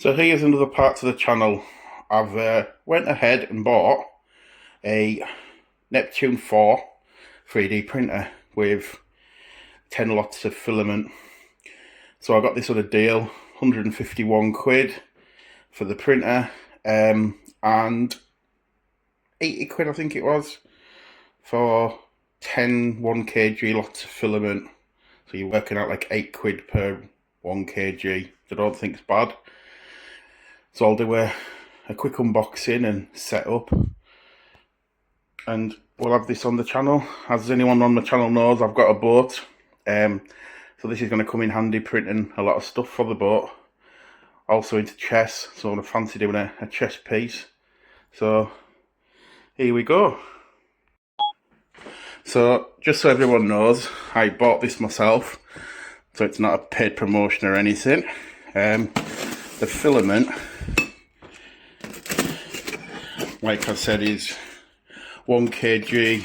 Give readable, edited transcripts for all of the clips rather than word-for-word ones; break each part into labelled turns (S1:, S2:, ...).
S1: So here's another part to the channel. I've went ahead and bought a Neptune 4 3D printer with 10 lots of filament. So I got this on a deal, 151 quid for the printer, and 80 quid I think it was for 10 1kg lots of filament. So you're working out like 8 quid per 1kg. I don't think it's bad. So I'll do a quick unboxing and setup, and we'll have this on the channel. As anyone on the channel knows, I've got a boat, so this is going to come in handy printing a lot of stuff for the boat. Also into chess, so I fancy doing a chess piece. So here we go. So just so everyone knows, I bought this myself, so it's not a paid promotion or anything. The filament, like I said, is 1kg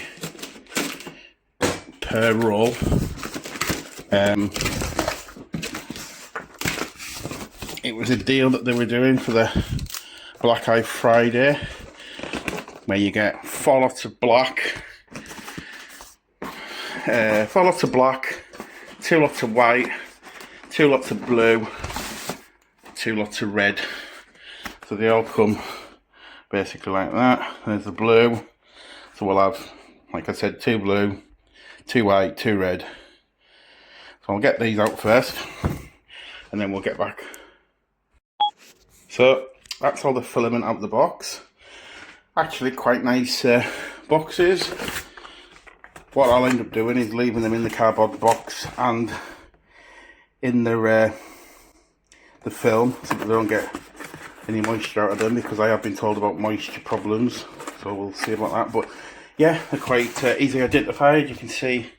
S1: per roll. It was a deal that they were doing for the Black Eye Friday, where you get 4 lots of black, 4 lots of black, 2 lots of white, 2 lots of blue, 2 lots of red. So they all come basically like that. There's the blue. So we'll have, like I said, 2 blue, 2 white, 2 red. So I'll get these out first, and then we'll get back. So that's all the filament out of the box. Actually quite nice boxes. What I'll end up doing is leaving them in the cardboard box and in the film, so that they don't get any moisture out of them, because I have been told about moisture problems. So we'll see about that. But yeah, they're quite easy identified. You can see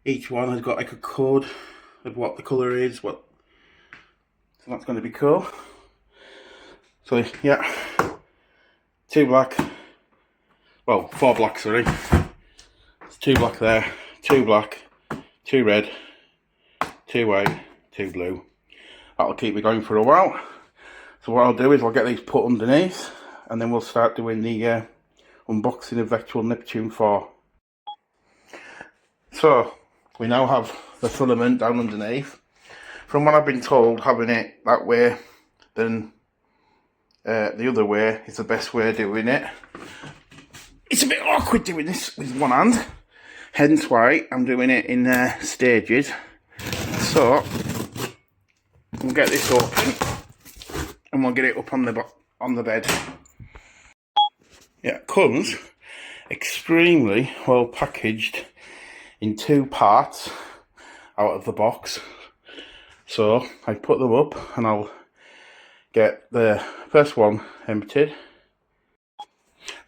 S1: each one has got like a code of what the colour is. So that's going to be cool. So yeah, 2 black, well 4 black, sorry. It's 2 black there, 2 black, 2 red, 2 white, 2 blue. That'll keep me going for a while. So what I'll do is I'll get these put underneath, and then we'll start doing the unboxing of the actual Neptune 4. So we now have the filament down underneath. From what I've been told, having it that way than the other way is the best way of doing it. It's a bit awkward doing this with one hand, hence why I'm doing it in stages. So we'll get this open and we'll get it up on the bed. Yeah, it comes extremely well packaged in 2 parts out of the box. So I put them up and I'll get the first one emptied.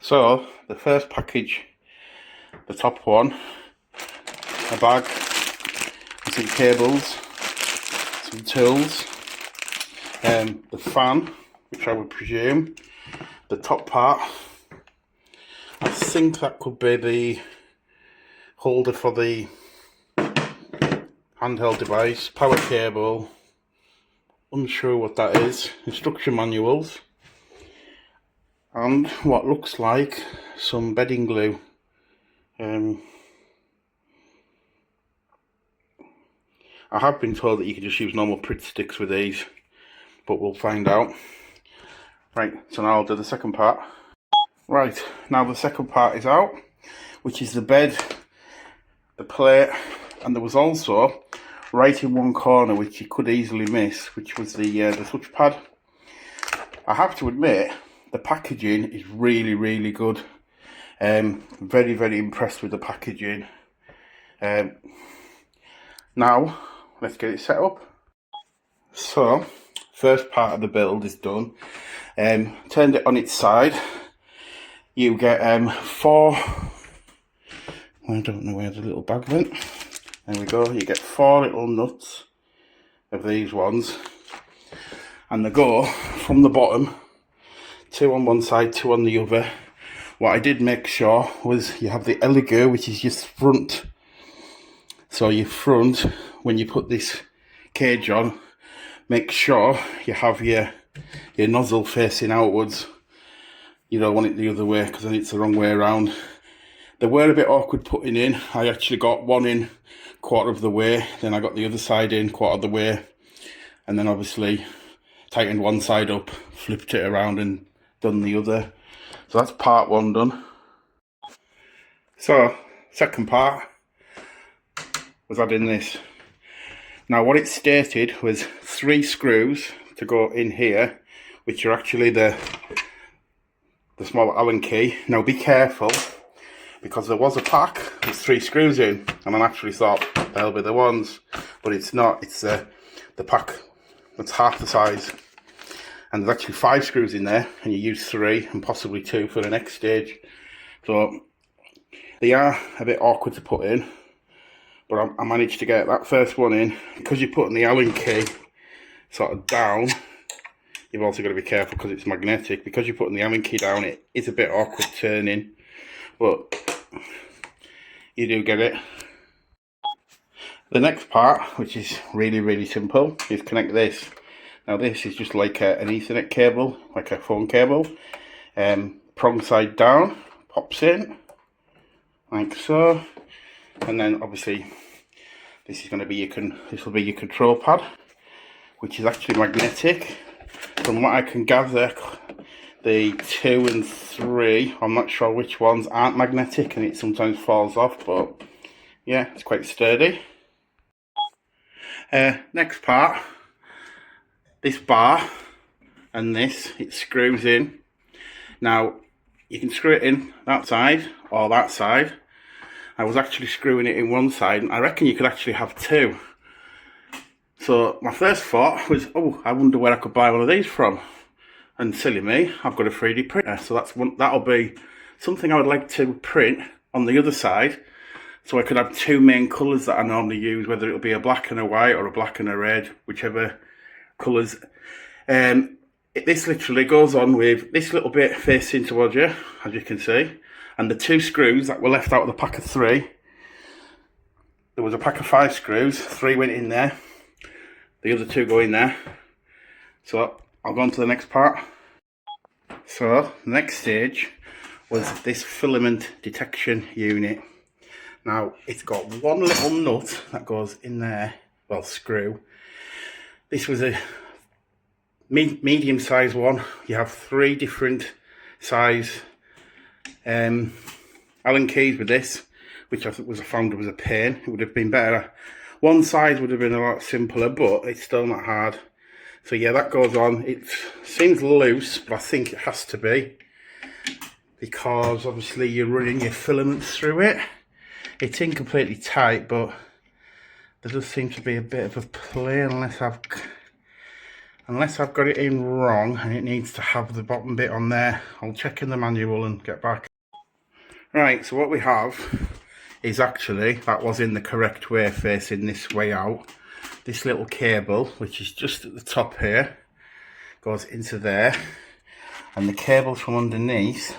S1: So the first package, the top one, a bag, some cables, some tools, the fan, which I would presume, the top part. I think that could be the holder for the handheld device, power cable, unsure what that is, instruction manuals, and what looks like some bedding glue. I have been told that you can just use normal Pritt sticks with these, but we'll find out. Right, so now I'll do the second part. Right, now the second part is out, which is the bed, the plate, and there was also, right in one corner, which you could easily miss, which was the switch pad. I have to admit, the packaging is really, really good. Very, very impressed with the packaging. Now, let's get it set up. So, first part of the build is done. Turned it on its side. You get 4, I don't know where the little bag went. There we go, you get 4 little nuts of these ones, and they go from the bottom, 2 on one side, 2 on the other. What I did make sure was you have the eregoo, which is your front. So your front, when you put this cage on, make sure you have your your nozzle facing outwards. You don't want it the other way because then it's the wrong way around. They were a bit awkward putting in. I actually got one in quarter of the way, then I got the other side in quarter of the way, and then obviously tightened one side up, flipped it around and done the other. So that's part one done. So second part was adding this. Now what it stated was 3 screws to go in here, which are actually the small Allen key. Now be careful, because there was a pack with 3 screws in, and I actually thought they'll be the ones, but it's not. It's the pack that's half the size, and there's actually 5 screws in there, and you use 3 and possibly 2 for the next stage. So they are a bit awkward to put in, but I managed to get that first one in. Because you're putting the Allen key sort of down, you've also got to be careful because it's magnetic. Because you're putting the Allen key down, it is a bit awkward turning, but you do get it. The next part, which is really simple, is connect this. Now this is just like an Ethernet cable, like a phone cable. Prong side down, pops in, like so. And then obviously this is going to be this will be your control pad, which is actually magnetic. From what I can gather, the 2 and 3, I'm not sure which ones aren't magnetic, and it sometimes falls off, but yeah, it's quite sturdy. Next part, this bar and this, it screws in. Now you can screw it in that side or that side. I was actually screwing it in one side, and I reckon you could actually have 2. So my first thought was, oh, I wonder where I could buy one of these from. And silly me, I've got a 3D printer, so that'll be something I would like to print on the other side, so I could have 2 main colours that I normally use, whether it'll be a black and a white or a black and a red, whichever colours. This literally goes on with this little bit facing towards you, as you can see, and the 2 screws that were left out of the pack of 3. There was a pack of 5 screws, 3 went in there, the other 2 go in there. So I'll go on to the next part. So the next stage was this filament detection unit. Now it's got one little nut that goes in there, well, screw. This was a medium size one. You have 3 different size Allen keys with this, which I found was a pain. It would have been better. One size would have been a lot simpler, but it's still not hard. So yeah, that goes on. It seems loose, but I think it has to be, because obviously you're running your filaments through it. It's in completely tight, but there does seem to be a bit of a play unless I've got it in wrong and it needs to have the bottom bit on there. I'll check in the manual and get back. Right, so what we have is actually, that was in the correct way, facing this way out. This little cable, which is just at the top here, goes into there, and the cables from underneath,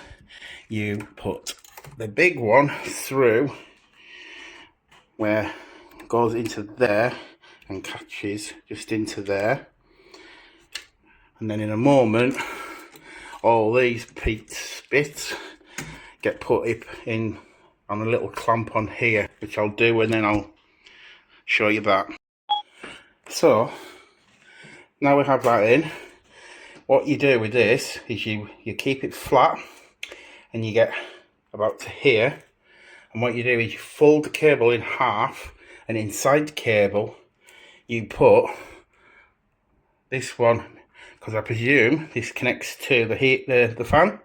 S1: you put the big one through where it goes into there and catches just into there, and then in a moment all these bits get put up in on a little clamp on here, which I'll do, and then I'll show you that. So now we have that in. What you do with this is you keep it flat and you get about to here, and what you do is you fold the cable in half, and inside the cable you put this one, because I presume this connects to the heat, the fan.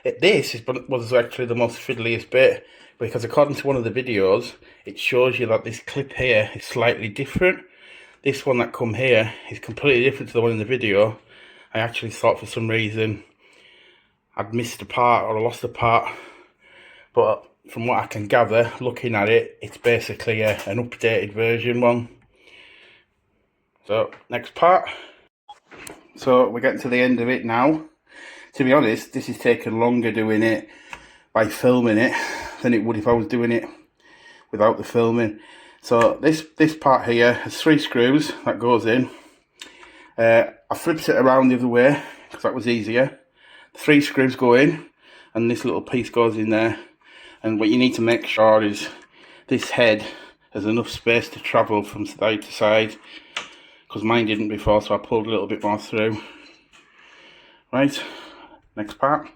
S1: This was actually the most fiddliest bit, because according to one of the videos it shows you that this clip here is slightly different. This one that come here is completely different to the one in the video. I actually thought for some reason I'd missed a part or lost a part, but from what I can gather, looking at it, it's basically an updated version one. So next part. So we're getting to the end of it now. To be honest, this is taking longer doing it by filming it than it would if I was doing it without the filming. So this part here has 3 screws that goes in. I flipped it around the other way because that was easier. 3 screws go in and this little piece goes in there, and what you need to make sure is this head has enough space to travel from side to side, because mine didn't before, so I pulled a little bit more through. Right, next part.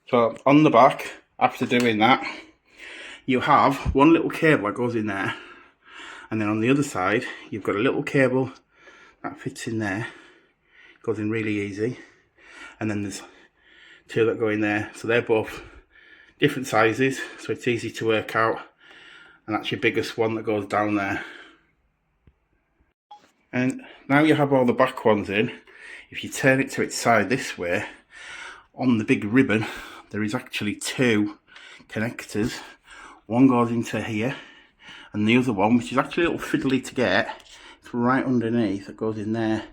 S1: So on the back, after doing that, you have one little cable that goes in there, and then on the other side you've got a little cable that fits in there, goes in really easy, and then there's 2 that go in there, so they're both different sizes, so it's easy to work out, and that's your biggest one that goes down there. And now you have all the back ones in. If you turn it to its side this way, on the big ribbon there is actually 2 connectors. One goes into here, and the other one, which is actually a little fiddly to get, it's right underneath, that goes in there.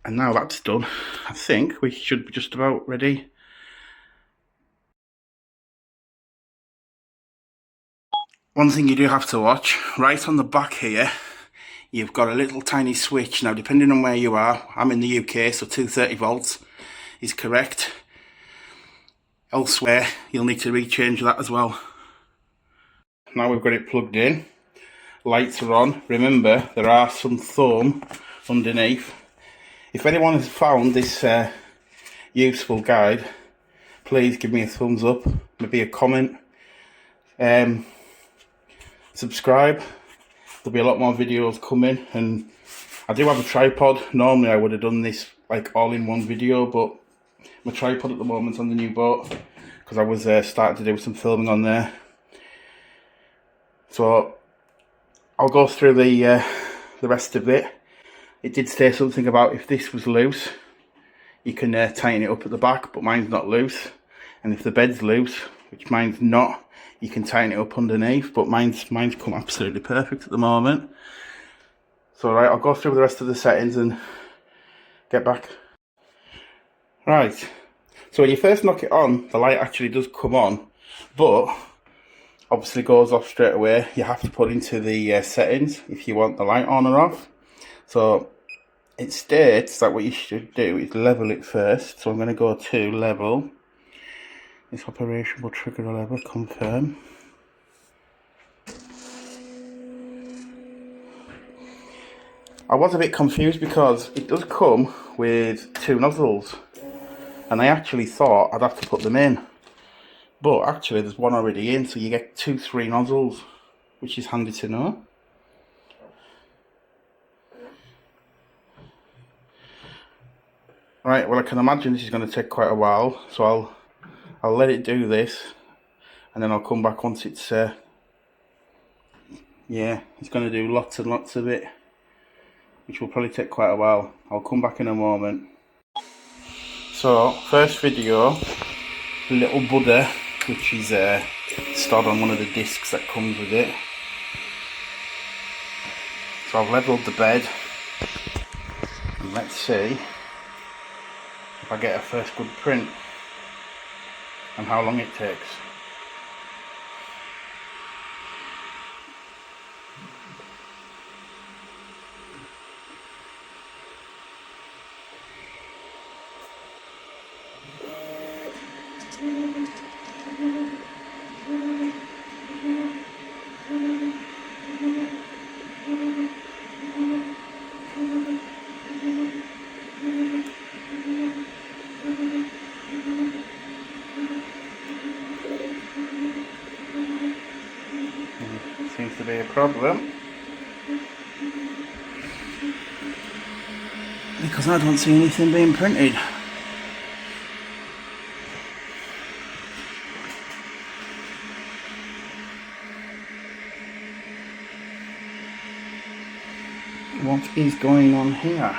S1: And now that's done, I think we should be just about ready. One thing you do have to watch, right on the back here, you've got a little tiny switch. Now, depending on where you are, I'm in the UK, so 230 volts is correct. Elsewhere, you'll need to rechange that as well. Now we've got it plugged in, lights are on. Remember, there are some foam underneath. If anyone has found this useful guide, please give me a thumbs up, maybe a comment, subscribe. There'll be a lot more videos coming, and I do have a tripod. Normally I would have done this like all in one video, but my tripod at the moment's on the new boat because I was starting to do some filming on there. So I'll go through the rest of it. It did say something about if this was loose, you can tighten it up at the back, but mine's not loose. And if the bed's loose, which mine's not, you can tighten it up underneath, but mine's come absolutely perfect at the moment. So right, I'll go through the rest of the settings and get back. Right, so when you first knock it on, the light actually does come on, but obviously goes off straight away. You have to put into the settings if you want the light on or off. So it states that what you should do is level it first. So I'm going to go to level. This operation will trigger a level, confirm. I was a bit confused because it does come with 2 nozzles, and I actually thought I'd have to put them in, but actually there's one already in, so you get 3 nozzles, which is handy to know. Right, well, I can imagine this is going to take quite a while, so I'll let it do this, and then I'll come back once it's yeah, it's going to do lots and lots of it, which will probably take quite a while. I'll come back in a moment. So first video, a little Buddha, which is stored on one of the discs that comes with it. So I've levelled the bed, and let's see if I get a first good print and how long it takes. Seems to be a problem because I don't see anything being printed. What is going on here?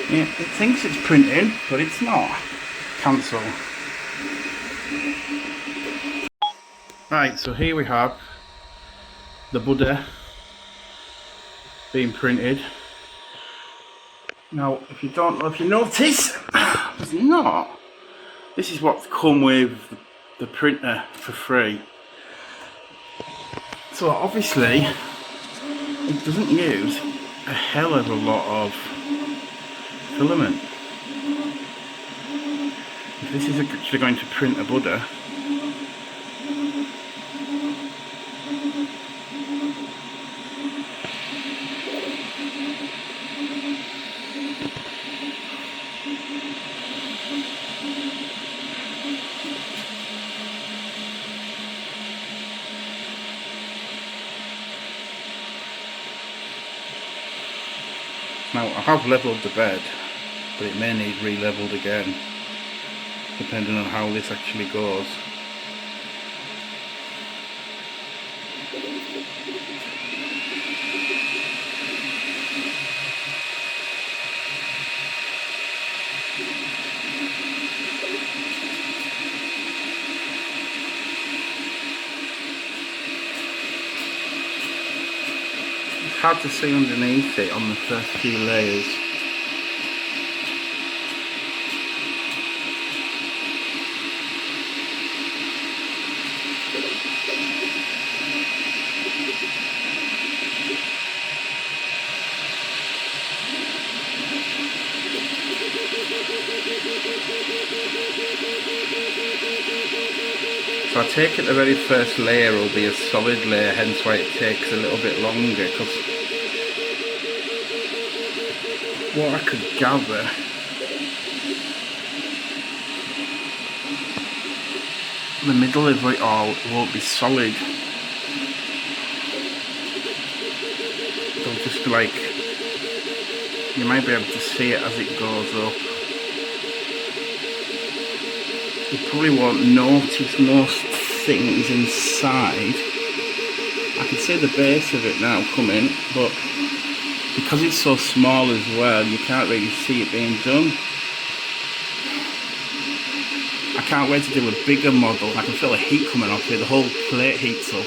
S1: Yeah, it thinks it's printing, but it's not. Cancel. Right, so here we have the Buddha being printed. Now, if you notice, there's not. This is what's come with the printer for free. So obviously, it doesn't use a hell of a lot of filament. If this is actually going to print a Buddha, now I have levelled the bed, but it may need re-levelled again, depending on how this actually goes. It's hard to see underneath it on the first few layers. So I take it the very first layer will be a solid layer, hence why it takes a little bit longer, because what I could gather, the middle of it all won't be solid. It'll just be like, you might be able to see it as it goes up. You probably won't notice most things inside. I can see the base of it now coming, but because it's so small as well, you can't really see it being done. I can't wait to do a bigger model. I can feel the heat coming off here, the whole plate heats up.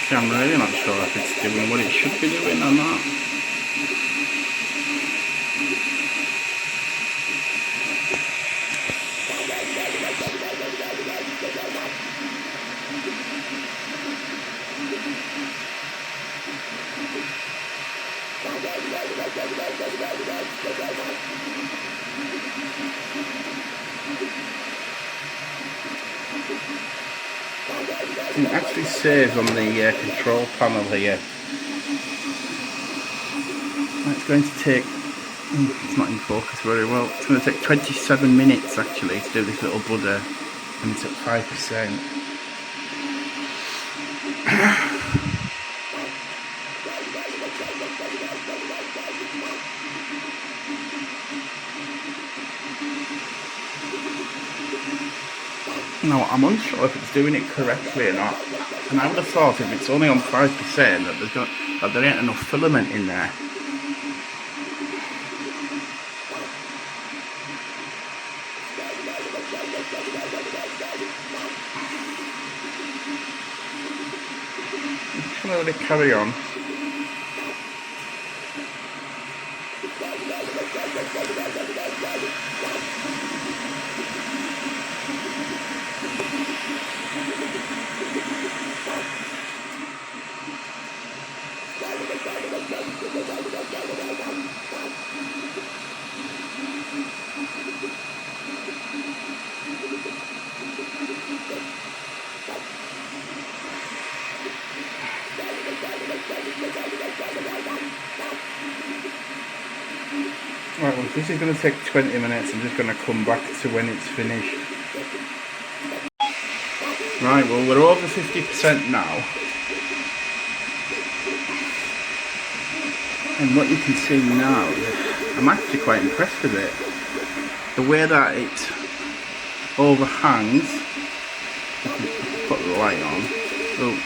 S1: See, I'm really not sure if it's doing what it should be doing or not. It actually says on the control panel here, it's going to take, it's not in focus very well, it's going to take 27 minutes actually to do this little Buddha, and it's at 5%. No, I'm unsure if it's doing it correctly or not. And I would have thought if it's only on 5% that there ain't enough filament in there. I'm just going to let it carry on. Right, well, this is going to take 20 minutes. I'm just going to come back to when it's finished. Right, well, we're over 50% now. And what you can see now, I'm actually quite impressed with it. The way that it overhangs. Put the light on. Oh,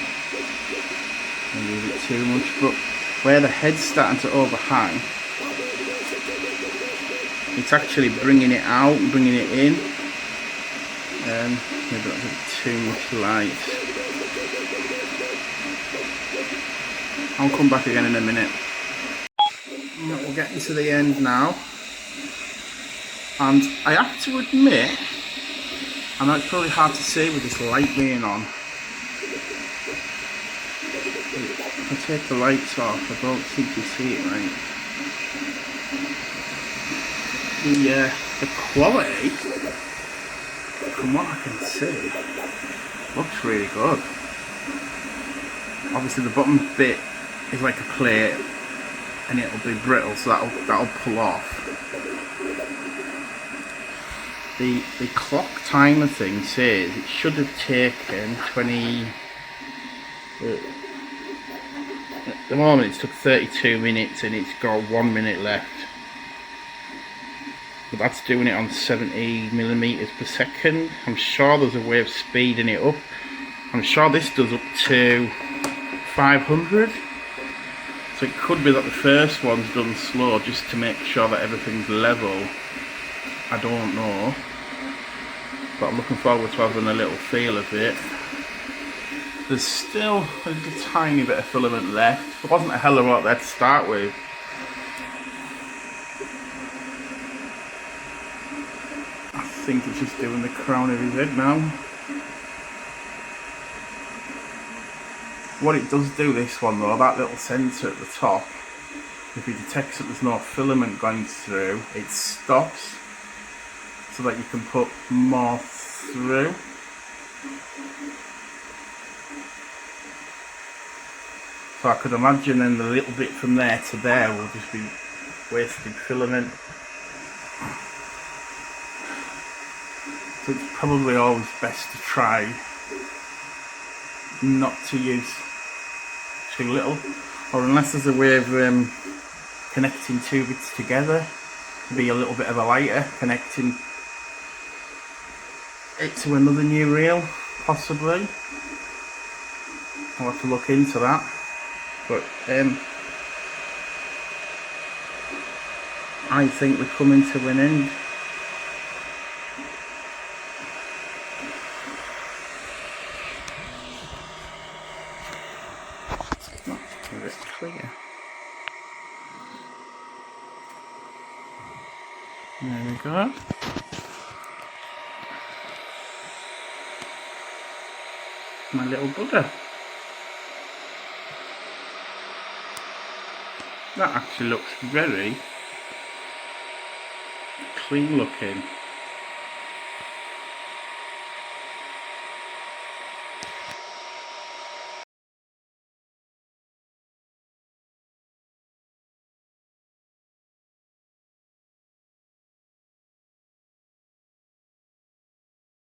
S1: maybe a bit too much, but where the head's starting to overhang, it's actually bringing it out, bringing it in. Maybe that's a bit too much light. I'll come back again in a minute. We're getting to the end now, and I have to admit, I know it's probably hard to see with this light being on. If I take the lights off, I don't think you see it right. The quality, from what I can see, looks really good. Obviously the bottom bit is like a plate and it'll be brittle, so that'll pull off. The clock timer thing says it should have taken 20. At the moment it took 32 minutes and it's got 1 minute left. But that's doing it on 70 millimeters per second. I'm sure there's a way of speeding it up. I'm sure this does up to 500. So it could be that the first one's done slow just to make sure that everything's level. I don't know. But I'm looking forward to having a little feel of it. There's still a little tiny bit of filament left. There wasn't a hell of a lot there to start with. I think it's just doing the crown of his head now. What it does do, this one though, that little sensor at the top, if it detects that there's no filament going through, it stops so that you can put more through. So I could imagine then the little bit from there to there will just be wasted filament. So it's probably always best to try not to use too little, or unless there's a way of connecting two bits together, be a little bit of a lighter, connecting it to another new reel, possibly. I'll have to look into that. But I think we're coming to an end. Not a bit clear. There we go. My little Buddha. That actually looks very clean looking.